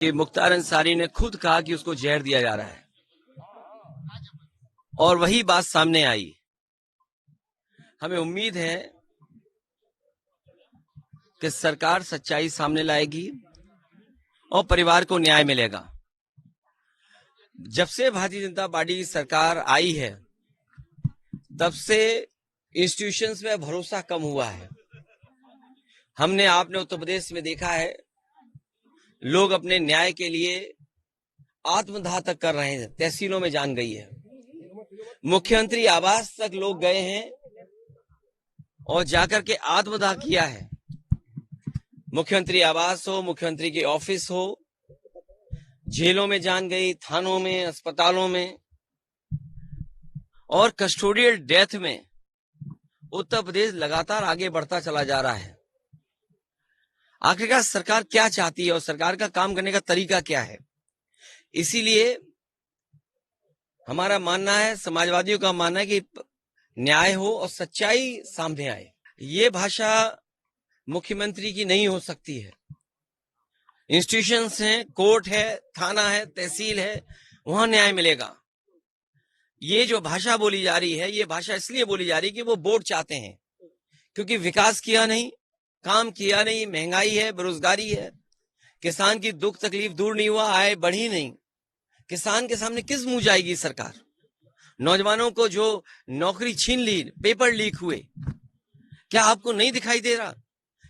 कि मुख्तार अंसारी ने खुद कहा कि उसको जहर दिया जा रहा है और वही बात सामने आई। हमें उम्मीद है कि सरकार सच्चाई सामने लाएगी और परिवार को न्याय मिलेगा। जब से भारतीय जनता पार्टी की सरकार आई है तब से इंस्टीट्यूशंस में भरोसा कम हुआ है। हमने आपने उत्तर प्रदेश में देखा है, लोग अपने न्याय के लिए आत्मदाह तक कर रहे हैं, तहसीलों में जान गई है। मुख्यमंत्री आवास तक लोग गए हैं और जाकर के आत्मदाह किया है। मुख्यमंत्री आवास हो, मुख्यमंत्री के ऑफिस हो, जेलों में जान गई, थानों में, अस्पतालों में और कस्टोडियल डेथ में उत्तर प्रदेश लगातार आगे बढ़ता चला जा रहा है। आखिरकार सरकार क्या चाहती है और सरकार का काम करने का तरीका क्या है? इसीलिए हमारा मानना है, समाजवादियों का मानना है कि न्याय हो और सच्चाई सामने आए। ये भाषा मुख्यमंत्री की नहीं हो सकती है। इंस्टीट्यूशंस हैं, कोर्ट है, थाना है, तहसील है, वहां न्याय मिलेगा। ये जो भाषा बोली जा रही है, ये भाषा इसलिए बोली जा रही है कि वो वोट चाहते हैं, क्योंकि विकास किया नहीं, काम किया नहीं, महंगाई है, बेरोजगारी है, किसान की दुख तकलीफ दूर नहीं हुआ, आय बढ़ी नहीं। किसान के सामने किस मुंह जाएगी सरकार? नौजवानों को जो नौकरी छीन ली, पेपर लीक हुए, क्या आपको नहीं दिखाई दे रहा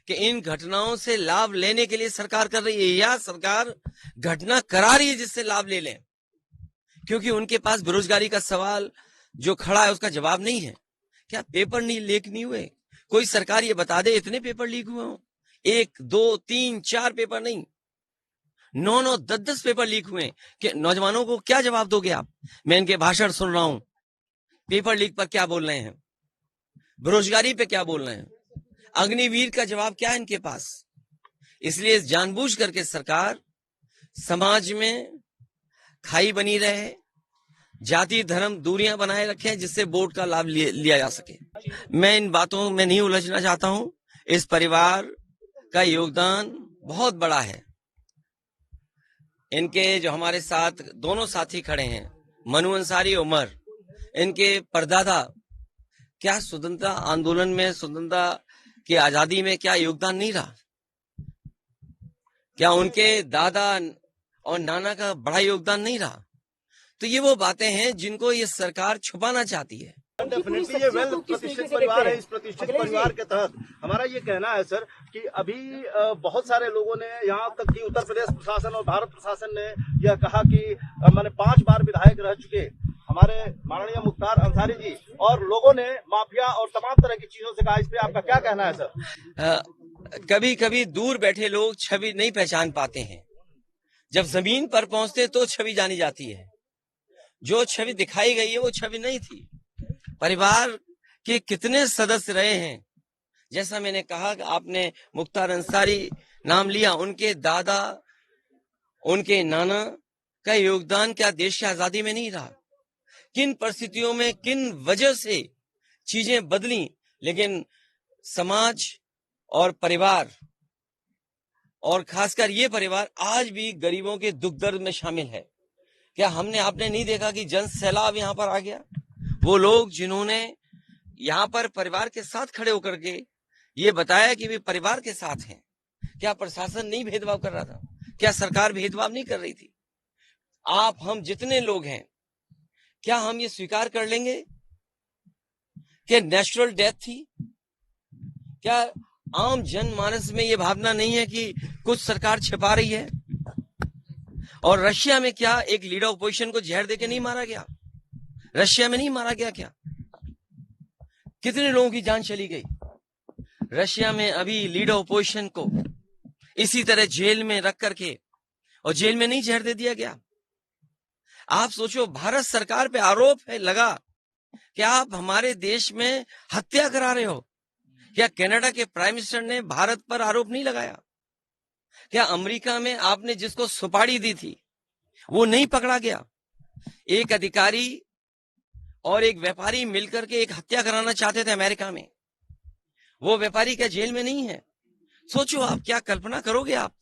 कि इन घटनाओं से लाभ लेने के लिए सरकार कर रही है या सरकार घटना करा रही है जिससे लाभ ले लें? क्योंकि उनके पास बेरोजगारी का सवाल जो खड़ा है उसका जवाब नहीं है। क्या पेपर नहीं लीक नहीं हुए? कोई सरकार ये बता दे इतने पेपर लीक हुए हों? 1, 2, 3, 4 पेपर नहीं, 9, 10 पेपर लीक हुए कि नौजवानों को क्या जवाब दोगे आप? मैं इनके भाषण सुन रहा हूं, पेपर लीक पर क्या बोल रहे हैं, बेरोजगारी पे क्या बोल रहे हैं, अग्निवीर का जवाब क्या है इनके पास? इसलिए जानबूझ करके सरकार समाज में खाई बनी रहे, जाति धर्म दूरियां बनाए रखे जिससे वोट का लाभ लिया जा सके। मैं इन बातों में नहीं उलझना चाहता हूं। इस परिवार का योगदान बहुत बड़ा है। इनके जो हमारे साथ दोनों साथी खड़े हैं, मनु अंसारी, उमर, इनके परदादा क्या स्वतंत्रता आंदोलन में, स्वतंत्रता की आजादी में क्या योगदान नहीं रहा? क्या उनके दादा और नाना का बड़ा योगदान नहीं रहा? तो ये वो बातें हैं जिनको ये सरकार छुपाना चाहती है। डेफिनेटली ये वेल प्रतिष्ठित परिवार है। इस प्रतिष्ठित परिवार के तहत हमारा ये कहना है सर कि अभी बहुत सारे लोगों ने, यहाँ तक कि उत्तर प्रदेश प्रशासन और भारत प्रशासन ने यह कहा कि मैंने 5 बार विधायक रह चुके हमारे माननीय मुख्तार अंसारी जी, और लोगों ने माफिया और तमाम तरह की चीजों से कहा। इस पे आपका क्या कहना है सर? कभी कभी दूर बैठे लोग छवि नहीं पहचान पाते हैं, जब जमीन पर पहुंचते तो छवि जानी जाती है। जो छवि दिखाई गई है वो छवि नहीं थी। परिवार के कितने सदस्य रहे हैं, जैसा मैंने कहा कि आपने मुख्तार अंसारी नाम लिया, उनके दादा, उनके नाना का योगदान क्या देश की आजादी में नहीं रहा? किन परिस्थितियों में, किन वजह से चीजें बदली, लेकिन समाज और परिवार, और खासकर ये परिवार आज भी गरीबों के दुख दर्द में शामिल है। क्या हमने आपने नहीं देखा कि जन सैलाब यहाँ पर आ गया? वो लोग जिन्होंने यहाँ पर परिवार के साथ खड़े होकर के ये बताया कि वे परिवार के साथ हैं, क्या प्रशासन नहीं भेदभाव कर रहा था? क्या सरकार भेदभाव नहीं कर रही थी? आप हम जितने लोग हैं, क्या हम ये स्वीकार कर लेंगे कि नेचुरल डेथ थी? क्या आम जनमानस में ये भावना नहीं है कि कुछ सरकार छिपा रही है? और रशिया में क्या एक लीडर ऑपोजिशन को जहर देके नहीं मारा गया? रशिया में नहीं मारा गया क्या? कितने लोगों की जान चली गई? रशिया में अभी लीडर ऑपोजिशन को इसी तरह जेल में रख करके, और जेल में नहीं जहर दे दिया गया? आप सोचो, भारत सरकार पे आरोप है लगा कि आप हमारे देश में हत्या करा रहे हो। क्या कनाडा के प्राइम मिनिस्टर ने भारत पर आरोप नहीं लगाया? क्या अमेरिका में आपने जिसको सुपारी दी थी वो नहीं पकड़ा गया? एक अधिकारी और एक व्यापारी मिलकर के एक हत्या कराना चाहते थे अमेरिका में, वो व्यापारी क्या जेल में नहीं है? सोचो आप, क्या कल्पना करोगे आप?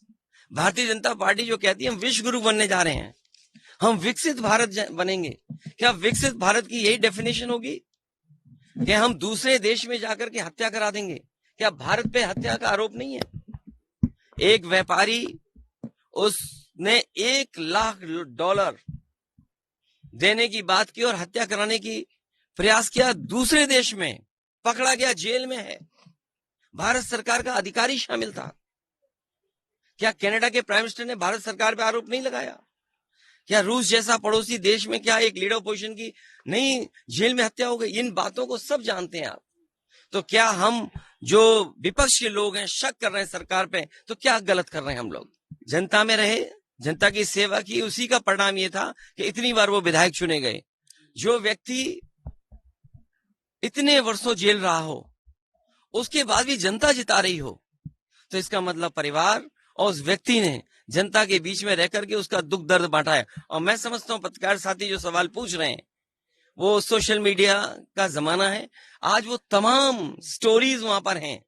भारतीय जनता पार्टी जो कहती है हम विश्व गुरु बनने जा रहे हैं, हम विकसित भारत बनेंगे, क्या विकसित भारत की यही डेफिनेशन होगी कि हम दूसरे देश में जाकर के हत्या करा देंगे? क्या भारत पे हत्या का आरोप नहीं है? एक व्यापारी, उसने $1,00,000 देने की बात की और हत्या कराने की प्रयास किया, दूसरे देश में पकड़ा गया, जेल में है। भारत सरकार का अधिकारी शामिल था। क्या कनाडा के प्राइम मिनिस्टर ने भारत सरकार पे आरोप नहीं लगाया? क्या रूस जैसा पड़ोसी देश में क्या एक लीडर पोजीशन की नहीं जेल में हत्या हो गई? इन बातों को सब जानते हैं आप। तो क्या हम जो विपक्ष के लोग हैं शक कर रहे हैं सरकार पे, तो क्या गलत कर रहे हैं हम लोग? जनता में रहे, जनता की सेवा की, उसी का परिणाम ये था कि इतनी बार वो विधायक चुने गए। जो व्यक्ति इतने वर्षों जेल रहा हो, उसके बाद भी जनता जिता रही हो, तो इसका मतलब परिवार और उस व्यक्ति ने जनता के बीच में रह करके उसका दुख दर्द बांटा है। और मैं समझता हूं पत्रकार साथी जो सवाल पूछ रहे हैं, वो सोशल मीडिया का जमाना है, आज वो तमाम स्टोरीज वहां पर हैं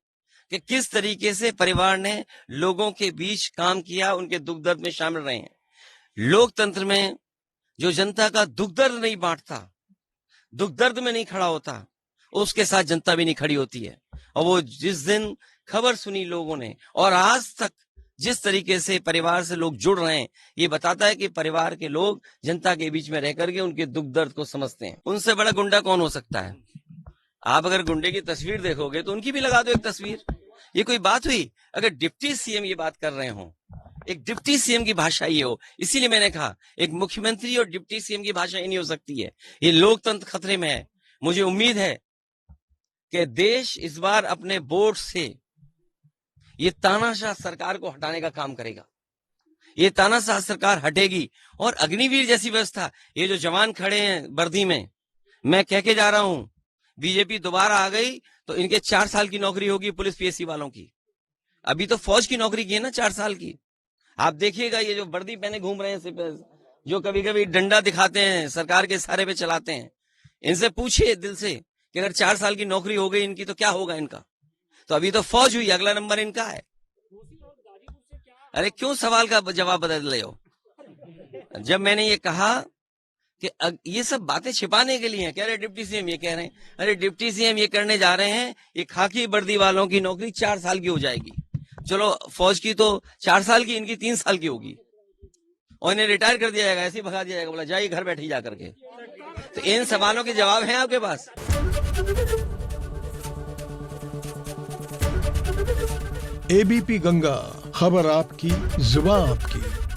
कि किस तरीके से परिवार ने लोगों के बीच काम किया, उनके दुख दर्द में शामिल रहे हैं। लोकतंत्र में जो जनता का दुख दर्द नहीं बांटता, दुख दर्द में नहीं खड़ा होता, उसके साथ जनता भी नहीं खड़ी होती है। और वो जिस दिन खबर सुनी लोगों ने और आज तक जिस तरीके से परिवार से लोग जुड़ रहे हैं, ये बताता है कि परिवार के लोग जनता के बीच में रह करके उनके दुख दर्द को समझते हैं। उनसे बड़ा गुंडा कौन हो सकता है? आप अगर गुंडे की तस्वीर देखोगे तो उनकी भी लगा दो एक तस्वीर। ये कोई बात हुई? अगर डिप्टी सीएम ये बात कर रहे हो, एक डिप्टी सीएम की भाषा ये हो, इसीलिए मैंने कहा एक मुख्यमंत्री और डिप्टी सीएम की भाषा ये नहीं हो सकती है। ये लोकतंत्र खतरे में है। मुझे उम्मीद है कि देश इस बार अपने बोर्ड से ये तानाशाह सरकार को हटाने का काम करेगा। ये तानाशाह सरकार हटेगी और अग्निवीर जैसी व्यवस्था, ये जो जवान खड़े हैं वर्दी में, मैं कह के जा रहा हूं, बीजेपी दोबारा आ गई तो इनके 4 साल की नौकरी होगी पुलिस पीएससी वालों की। अभी तो फौज की नौकरी की है ना 4 साल की। आप देखिएगा ये जो वर्दी पहने घूम रहे हैं, जो कभी कभी डंडा दिखाते हैं, सरकार के सहारे पे चलाते हैं, इनसे पूछिए दिल से कि अगर 4 साल की नौकरी हो गई इनकी तो क्या होगा इनका? तो अभी तो फौज हुई, अगला नंबर इनका है। अरे क्यों सवाल का जवाब बदल रहे हो? जब मैंने ये कहा कि ये सब बातें छिपाने के लिए हैं, कह रहे डिप्टी सीएम ये कह रहे हैं, अरे डिप्टी सीएम ये करने जा रहे हैं, ये खाकी वर्दी वालों की नौकरी 4 साल की हो जाएगी। चलो फौज की तो 4 साल की, इनकी 3 साल की होगी और इन्हें रिटायर कर दिया जाएगा, ऐसे ही भगा दिया जाएगा, बोला जाइए घर बैठी जा करके। तो इन सवालों के जवाब हैं आपके पास? एबीपी गंगा, खबर आपकी, जुबान आपकी।